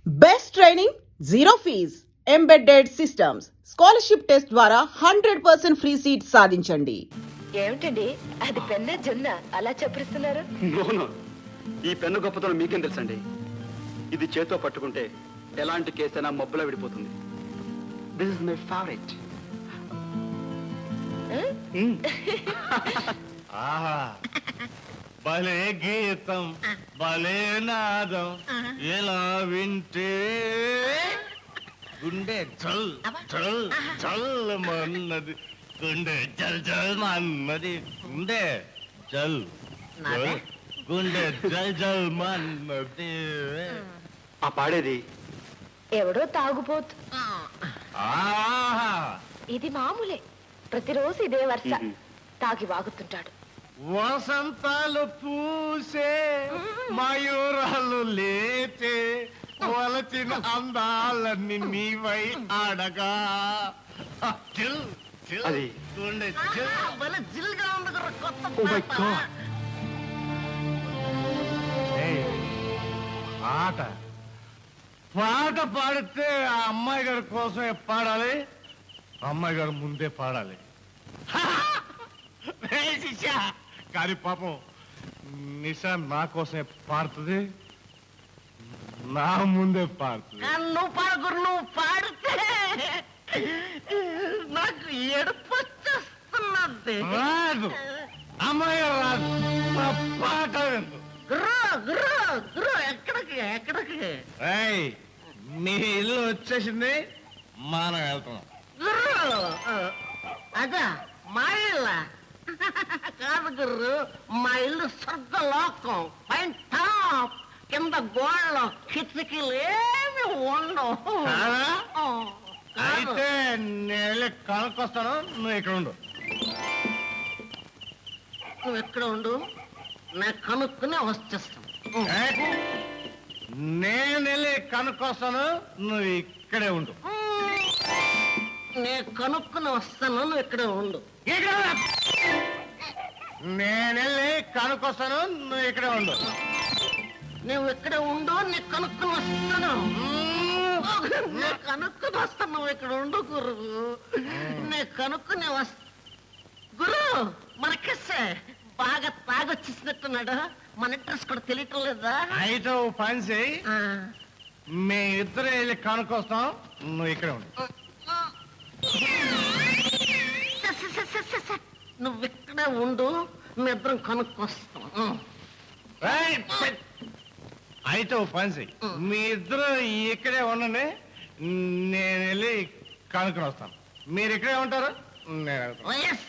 Best training, zero fees, embedded systems, scholarship test ద్వారా 100% free seat సాధించండి. ఏమిటండి అది పెన్న జొన్న అలా చెప్పిస్తున్నారు? నో, ఈ పెన్ను గొప్పతనం మీకేం తెలుసండి? ఇది చేతో పట్టుకుంటే ఎలాంటి కేసైనా మబ్బులా విడిపోతుంది. This is my favourite. ఆహా, భలే గీతం, భలే నాదం, ఎలా వింటే గుండె చల్ చల్ చల్ మన్నది, గుండె చల్ చల్ మన్నది, గుండె చల్ చల్, గుండె చల్ చల్ మన్నది. ఆ పాడేది ఎవడో తాగుపోతు. ఆహా, ఇది మామూలే, ప్రతిరోజు ఇదే వరుస. తాగి వాగుతుంటాడు. వసంతాలు పూసే మయూరాలు లేచే, వలచిన అందాలన్నీ నీవై ఆడగా. చిల్ చిల్, అది. గుండె చిల్, భలే చిల్గా ఉంది గుర్ర, కొత్త Oh my పాట. God. ఏయ్, పాట పాట పాడితే ఆ అమ్మాయి గారి కోసమే పాడాలి, అమ్మాయి గారు ముందే పాడాలి. ఏయ్ శిష్యా, కానీ పాపం నిషా నా కోసమే పాడుతుంది, నా ముందే పాడుతుంది. నువ్వు పాడకూరు, నువ్వు పాడితే నాకు ఏడుపు వచ్చేస్తున్నది. రాదు, అమ్మాయి గారు రాదు, నా పాట విందు. గుర్రు గుర్రు గుర్రు, ఎక్కడికి ఎక్కడికి? ఏయ్, నీ ఇల్లు వచ్చేసింది, మనం వెళ్తున్నాం. గుర్రు అదా మా ఇల్ల కాదు గుర్రు, మా ఇల్లు స్వర్గలోకం, పైన టాప్, కింద గోడలు కిటికీలు ఏమి ఉండవు. కాదా? కాదు. అయితే నేను వెళ్ళి కనుక్కొస్తాను, నువ్వు ఇక్కడ ఉండు. నువ్వు ఎక్కడ ఉండు, నేను కనుక్కుని వచ్చేస్తాను. ఏయ్, నేను వెళ్ళి కనుక్కొస్తాను, నువ్వు ఇక్కడే ఉండు. నేను కనుక్కుని వస్తాను, నువ్వు ఇక్కడే ఉండు. ఇక్కడ ఉండు. నేను వెళ్ళి కనుక్కొస్తాను, నువ్వు ఇక్కడే ఉండు. నువ్వు ఇక్కడే ఉండు, నేను కనుక్కుని వస్తాను. నేను కనుక్కుని వస్తాను, నువ్వు ఇక్కడ ఉండు గురు. నేను కనుక్కుని గురు, మనకిస్తే బాగా తాగొచ్చేసినట్టున్నాడు. మన అడ్రస్ కూడా తెలియటం లేదా? అయితే ఓ పని చేయి, ఆ. మీ ఇద్దరు వెళ్ళి కనుక్కొస్తాం, నువ్వు ఇక్కడే ఉండు. నువ్వు ఇక్కడే ఉండు, మీ ఇద్దరం కనుక్కొస్తాం. ఏయ్, అయితే ఓ పని చెయ్యి, మీ ఇద్దరు ఇక్కడే ఉండండి, నేను వెళ్ళి కనుక్కొని వస్తాను. మీరు ఇక్కడే ఉంటారు, నేను వెళ్తాను. Yes,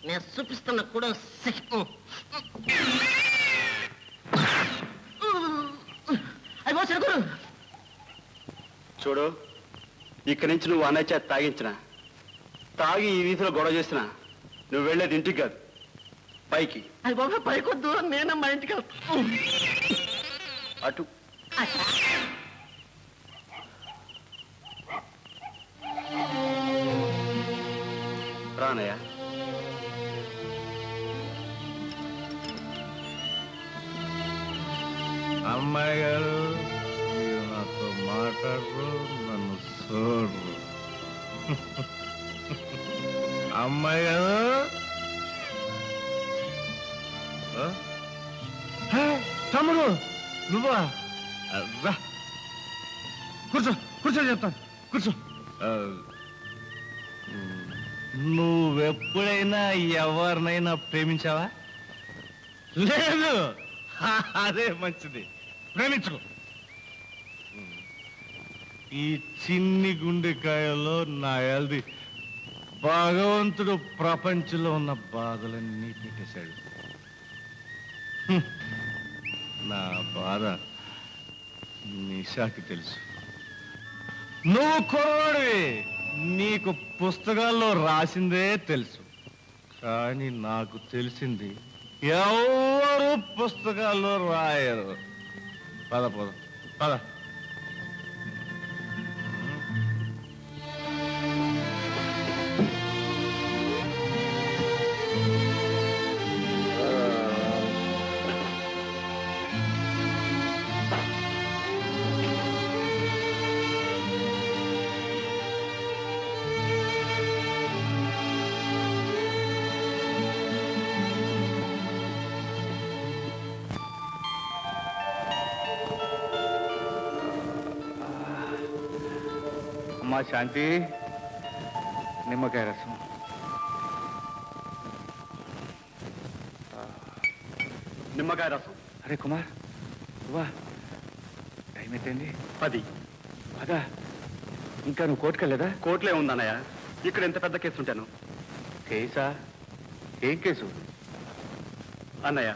నేను చూపిస్తున్నా కూడా. అయ్యో గురు, చూడు, ఇక్కడి నుంచి నువ్వు అన్నయ్య చేత తాగించిన, తాగి ఈ వీధిలో గొడవ చేసిన, నువ్వు వెళ్ళేది ఇంటికి కాదు, పైకి. అయ్యి బాబా పైకొద్దు, నేనే మా ఇంటికి వెళ్తాను. అటు రానయ్య. అమ్మాయి గారు, మీరు నాతో మాట్లాడరు, నన్ను చూడరు. అమ్మాయి గారు, ఆ? హే, తమ్ముడు నువ్వా? రా, కూర్చో కూర్చో, చెప్తాను, కూర్చో. నువ్వెప్పుడైనా ఎవరినైనా ప్రేమించావా? లేదు, అదే మంచిది, ప్రేమించుకో. ఈ చిన్ని గుండెకాయలో నా ఎల్ది భగవంతుడు ప్రపంచంలో ఉన్న బాధలన్నీ పెట్టేశాడు. నా బాధ నిషాకి తెలుసు. నువ్వు కుర్రాడివి, నీకు పుస్తకాల్లో రాసిందే తెలుసు, కానీ నాకు తెలిసింది ఎవరు పుస్తకాల్లో రాయరు. పద పద పద. అమ్మా శాంతి, నిమ్మకాయ రసం. నిమ్మకాయ రసం అరే కుమార్, వా, టైం ఎంతైంది? 10. అదా, ఇంకా నువ్వు కోర్టుకెళ్ళదా? కోర్టులే ఉందన్నయ్య, ఇక్కడ ఎంత పెద్ద కేసు ఉంటాను. కేసా? ఏం కేసు? అన్నయ్య,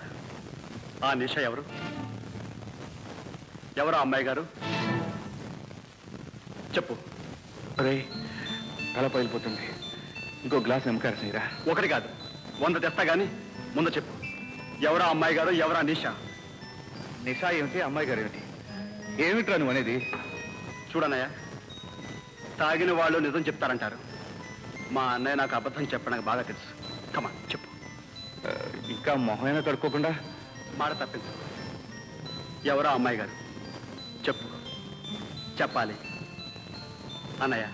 ఆ నిష ఎవరు? ఎవరు ఆ అమ్మాయి గారు? చెప్పు. అరే, తల పగిలిపోతుంది. ఇంకో గ్లాస్ నిమ్మకాయ రసం ఇరా. ఒకటి కాదు, 100 తెస్తా గాని ముందు చెప్పు. ఎవరా అమ్మాయి గారు? ఎవరా నిష? నిషా ఏమిటి, అమ్మాయి గారు ఏమిటి? ఏమిట్రా నువ్వు అనేది? చూడన్నయ్య, తాగిన వాళ్ళు నిజం చెప్తారంటారు. మా అన్నయ్య నాకు అబద్ధం చెప్పడానికి బాగా తెలుసు. కమా చెప్పు. ఇంకా మొహమైనా కడుక్కోకుండా మాట తప్పించు. ఎవరా అమ్మాయి గారు? చెప్పు. చెప్పాలి. అన్నయ్య,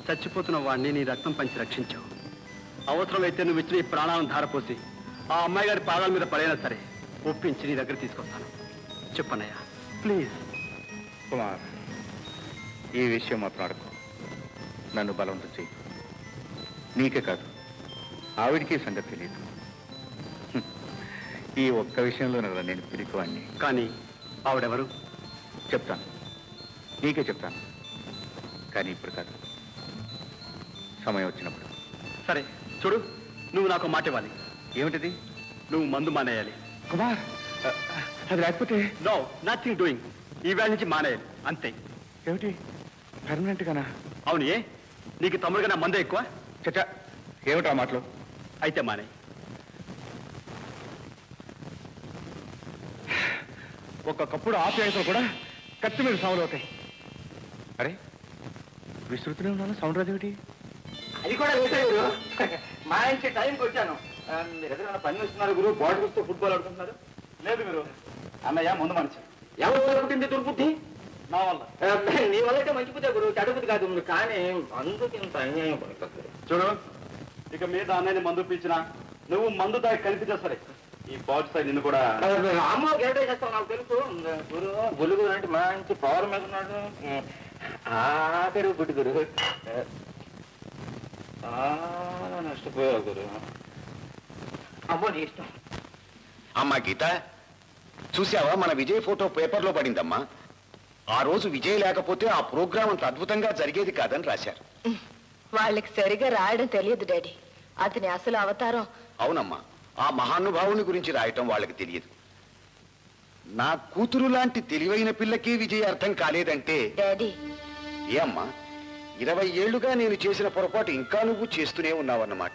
చచ్చిపోతున్న వాడిని నీ రక్తం పంచి రక్షించావు. అవసరమైతే నువ్వు ఇచ్చిన ఈ ప్రాణాలను ధారపోసి ఆ అమ్మాయి గారి పాదాల మీద పడైనా సరే ఒప్పించి నీ దగ్గర తీసుకొస్తాను. చెప్పన్నయ్య, ప్లీజ్. కుమార్, ఈ విషయం మాత్రం అడగకు. నన్ను బలవంతం చెయ్యి. నీకే కాదు, ఆవిడికి సంగతి తెలియదు. ఈ ఒక్క విషయంలో నేను పిరికివాణ్ణి. కానీ ఆవిడెవరు? చెప్తాను, నీకే చెప్తాను. కానీ ఇప్పుడు కాదు, సమయం వచ్చినప్పుడు. సరే చూడు, నువ్వు నాకు మాట ఇవ్వాలి. ఏమిటిది? నువ్వు మందు మానేయాలి. కుమార్, అది లేకపోతే నో, నథింగ్ డూయింగ్. ఈవేళ నుంచి మానేయాలి, అంతే. ఏమిటి, పర్మనెంట్ గానా? అవును. ఏ, నీకు తమ్ముడు కన్నా మందే ఎక్కువ? చచ్చా, ఏమిటా మాటలు? అయితే మానే. ఒక్కొక్కప్పుడు ఆప్యాయతలు కూడా కత్తి మీద సౌండ్ అవుతాయి. అరే, విస్తృతనే ఉన్నాను, సౌండ్ రాదేమిటి? అది కూడా వేసారు. మా ఇంటి టైంకి వచ్చాను. మీరు ఎదురైనా పని వస్తున్నారు గురు, బాడీ వస్తూ ఫుట్బాల్ ఆడుకుంటున్నారు. లేదు మీరు అన్నయ్య ముందు మనిషి. ఎవరు పుట్టింది దుర్బుద్ధి? నా వల్ల. నీ వల్ల అయితే మంచి బుద్ధి గురు, చెడు బుద్ధి కాదు. కానీ అందుకు ఇంత అన్యాయం పడుతుంది. చూడు, ఇక మీద అన్నయ్యని మందు పీల్చినా నువ్వు మందు దాకా కనిపించా సరే, ఈ బాడీ సైడ్ నిన్ను కూడా. అమ్మ గేటే చేస్తావు నాకు తెలుసు గురు. బుల్లుగురు అంటే మంచి పవర్ మీద ఉన్నాడు. ఆఖరు పుట్టి గురు, నష్టపోయావు గురు. అమ్మో నీ ఇష్టం. అమ్మా గీత, చూసావా, మన విజయ్ ఫోటో పేపర్లో పడిందమ్మా. ఆ రోజు విజయ్ లేకపోతే ఆ ప్రోగ్రాం అంత అద్భుతంగా జరిగేది కాదని రాశారు. వాళ్ళకి సరిగా రాయడం తెలియదు డాడీ. అతని అసలు అవతారం. అవునమ్మా, ఆ మహానుభావుని గురించి రాయటం వాళ్ళకి తెలియదు. నా కూతురు లాంటి తెలివైన పిల్లకి విజయ్ అర్థం కాలేదంటే డాడీ, ఏ అమ్మా, 20 ఏళ్లుగా నేను చేసిన పొరపాటు ఇంకా నువ్వు చేస్తూనే ఉన్నావన్నమాట.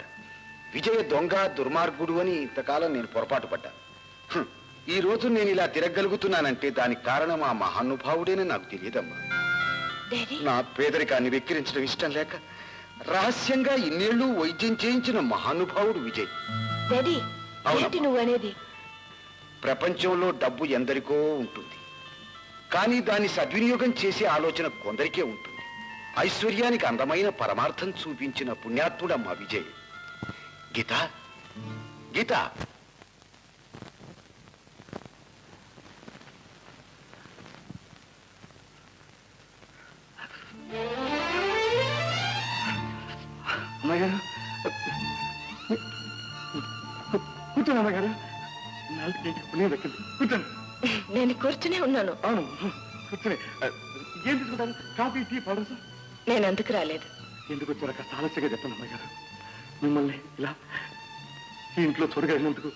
విజయ దొంగ, దుర్మార్గుడు అని ఇంతకాలం నేను పొరపాటు పడ్డాను. ఈ రోజు నేను ఇలా తిరగలుగుతున్నానంటే దానికి కారణం ఆ మహానుభావుడేనని నాకు తెలియదమ్మా. డాడీ, నా పేదరికాన్ని వెక్కిరించడం ఇష్టం లేక రహస్యంగా ఇన్నేళ్లు వైద్యం చేయించిన మహానుభావుడు విజయ్. డాడీ, అవునమ్మా. ఏంటి నువ్వు అనేది? ప్రపంచంలో డబ్బు ఎందరికో ఉంటుంది, కానీ దాన్ని సద్వినియోగం చేసే ఆలోచన కొందరికే ఉంటుంది. ఐశ్వర్యానికి అందమైన పరమార్థం చూపించిన పుణ్యాత్ముడమ్మా విజయ్. గీత, గీత, అమ్మాయి గారు, కూర్చోండి అమ్మాయి గారు. పుణ్యం దక్కింది, కూర్చోండి. నేను కూర్చునే ఉన్నాను. అవును, కూర్చొని. ఏం తీసుకుంటారు? Coffee, tea, powder? నేను అందుకు రాలేదు. ఎందుకు వచ్చారో కాస్త ఆలస్యంగా చెప్పండి అమ్మాయి గారు. మిమ్మల్ని ఇలా ఈ ఇంట్లో చూడగలిగినందుకు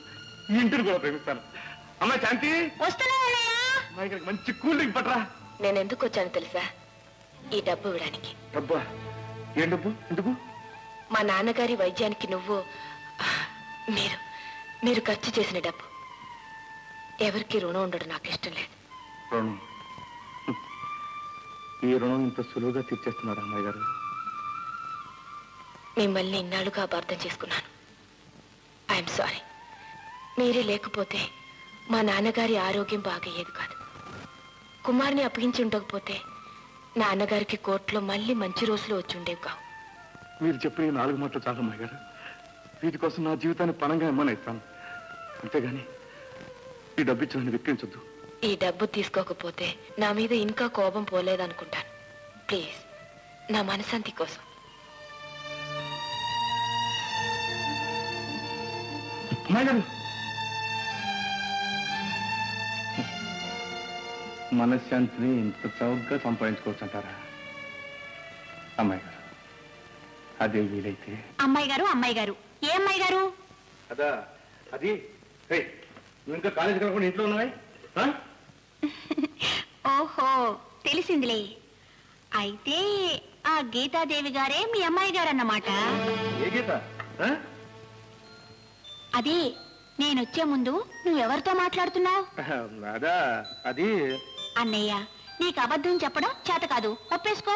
ఈ ఇంటిని కూడా ప్రేమిస్తాను. అమ్మాయి శాంతి, అమ్మాయి గారికి మంచి కూల్ డ్రింక్ పట్టరా. నేను ఎందుకు వచ్చాను తెలుసా? ఈ డబ్బు ఇవ్వడానికి. డబ్బా? ఏం డబ్బు? ఎందుకు? మా నాన్నగారి వైద్యానికి మీరు ఖర్చు చేసిన డబ్బు. ఎవరికి రుణం ఉండడం నాకు ఇష్టం లేదు. రుణం? ఈ రుణం ఇంత సులువుగా తీర్చేస్తున్నారు అమ్మాయి గారు. మిమ్మల్ని ఇన్నాళ్ళుగా అపార్థం చేసుకున్నాను. I'm sorry. మీరే లేకపోతే మా నాన్నగారి ఆరోగ్యం బాగయ్యేది కాదు. కుమార్ని అప్పగించి ఉండకపోతే నాన్నగారికి కోర్టులో మళ్ళీ మంచి రోజులు వచ్చి ఉండేవి కావు. మీరు చెప్పిన ఈ 4 మాటలు చాలు అమ్మాయి గారు. వీటి కోసం నా జీవితాన్ని పణంగా ఇమ్మని ఇస్తాను, అంతేగాని ఈ డబ్బు ఇచ్చి నన్ను వెక్కించొద్దు. ఈ డబ్బు తీసుకోకపోతే నా మీద ఇంకా కోపం పోలేదనుకుంటాను. ప్లీజ్ నా మనశాంతి కోసం. అమ్మాయి గారు, మనశ్శాంతిని ఇంత చౌకగా సంపాదించుకోవచ్చు అంటారా? అమ్మాయి గారు, అదే వీలైతే. అమ్మాయి గారు ఏ అమ్మాయి గారు? అదా అది నువ్వు ఇంకా కాలేజీకి రాకుండా ఇంట్లో ఉన్నావే? ఓహో తెలిసిందిలే. అయితే ఆ గీతాదేవి గారే మీ అమ్మాయి గారు అన్నమాట. ఏ గీత? అది నేనొచ్చే ముందు నువ్వెవరితో మాట్లాడుతున్నావు? అదా అది అన్నయ్య, నీకు అబద్ధం చెప్పడం చేత కాదు, ఒప్పేసుకో.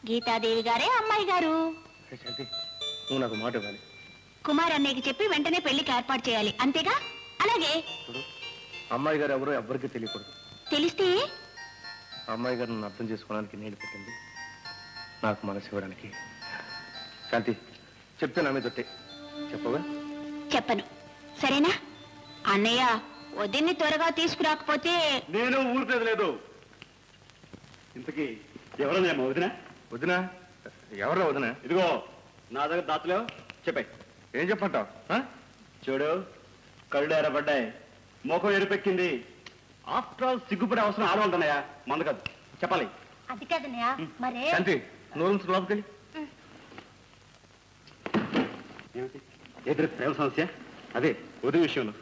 గీతాదేవి గారే అమ్మాయి గారు. శాంతి, నువ్వు నాకు మాట ఇవ్వాలి. కుమార్ అన్నయ్యకి చెప్పి వెంటనే పెళ్లికి ఏర్పాటు చేయాలి, అంతేగా? అలాగే. అమ్మాయి గారు ఎవరో ఎవ్వరికీ తెలియకూడదు. తెలిస్తే అమ్మాయి గారు నన్ను అర్థం చేసుకోవడానికి నీళ్ళు పెట్టింది, నాకు మనసు ఇవ్వడానికి. శాంతి, చెప్తే నా మీద ఒట్టే. చెప్పగా? చెప్పను, సరేనా? అన్నయ్య, వదిన్ని త్వరగా తీసుకురాకపోతే నేను ఊరుకునేది లేదు. ఇంతకీ ఎవరన్నా వదిన? వదినా? ఎవరో వదిన? ఇదిగో నా దగ్గర దాతలేవు, చెప్పాయి. ఏం చెప్పంటావు? చూడు, కళ్ళు ఎర్రబడ్డాయి, ముఖం ఎరుపెక్కింది. ఆఫ్టర్ ఆల్ సిగ్గుపడే అవసరం ఆడవాళ్ళదన్నయ్యా, మంద కాదు. చెప్పాలి. అది కాదన్నయ్య, మరే శాంతి, నూరు లోపలికి ఏమిటి ఎదురు ప్రేమ సమస్య? అదే ఉదయం విషయంలో.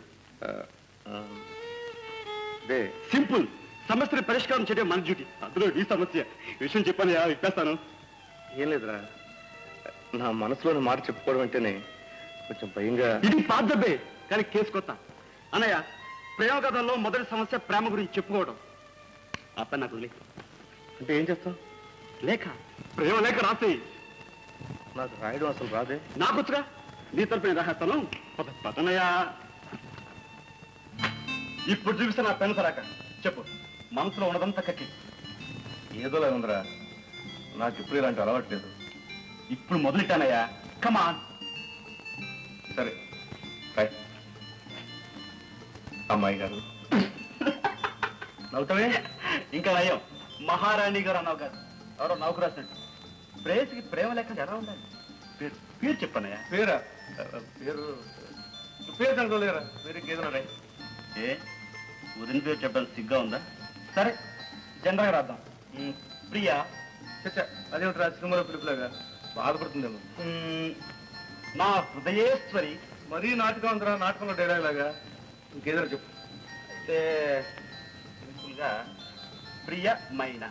అదే సింపుల్ సమస్యని పరిష్కారం చేయడం మన డ్యూటీ. అందులో ఈ సమస్య విషయం చెప్పాను, ఇప్పేస్తాను. ఏం లేదురా, నా మనసులోని మాట చెప్పుకోవడం అంటేనే కొంచెం భయంగా. ఇది పాద్దబ్బే, కానీ కేసు కొత్త. అన్నయ్య, ప్రేమ కథల్లో మొదటి సమస్య ప్రేమ గురించి చెప్పుకోవడం. ఆ పని నాకు వదిలే. అంటే ఏం చేస్తావు? లేఖ, ప్రేమ లేఖ రాసి. నాకు రాయడం అసలు రాదే. నాకొచ్చుగా, నీ తరపు నేను రాసేస్తాను. పదనయ్యా, ఇప్పుడు చూపిస్తా నా పెన్ను తరాక. చెప్పు, మనసులో ఉన్నదంతా కక్కి. ఏదోలా ఉందిరా, నాకు ఇప్పుడు ఇలాంటి అలవాట్లేదు. ఇప్పుడు మొదలెట్టానయ్యా, కమాన్. సరే రాయ్. అమ్మాయి గారు. నవ్వుతావే? ఇంకా నయ్యం, మహారాణి గారు అన్నావు కాదు, ఎవరో నౌకు రాసినట్టు. ప్రేయసికి ప్రేమ లెక్క ఎలా ఉండాలి? పేరు చెప్పన్నయ్యా. పేరా? పేరు తగ్గలేరా? పేరు ఏదైనా రాయ్. ఏ వదిన పేరు చెప్పడానికి సిగ్గా ఉందా? సరే, జనరల్గా రాద్దాం. ప్రియా. చచ్చా, అదేమిటి రా, సినిమాలో పిలుపులాగా బాధపడుతుందేమో. నా హృదయేశ్వరి. మరీ నాటకం ఉందిరా, నాటకంలో డైలాగ్ లాగా. ఇంకేదైనా చెప్పు. అయితే సింపుల్గా ప్రియమైన.